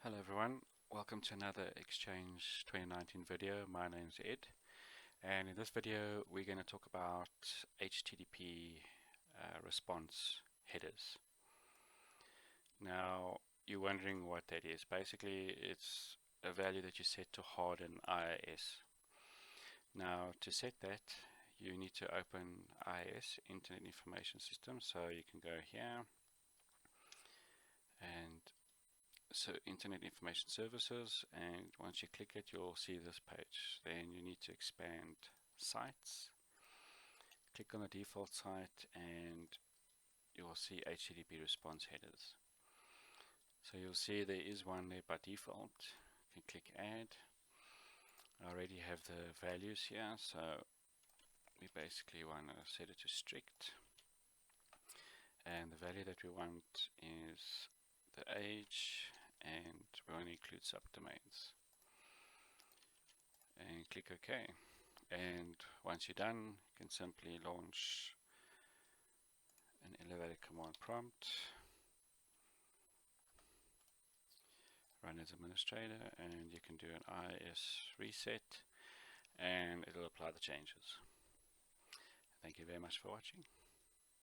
Hello everyone, welcome to another Exchange 2019 video. My name is Ed, and in this video we're going to talk about HTTP response headers. Now you're wondering what that is. Basically it's a value that you set to harden IIS. Now to set that you need to open IIS, Internet Information System, so you can go here and so Internet Information Services, and once you click it you'll see this page. Then you need to expand sites, click on the default site, and you will see HTTP response headers. So you'll see there is one there by default. You can click add. I already have the values here, so we basically want to set it to strict, and the value that we want is the age, and we want to include subdomains, and click OK. And once you're done, you can simply launch an elevated command prompt, run as administrator, and you can do an IIS reset and it'll apply the changes. Thank you very much for watching.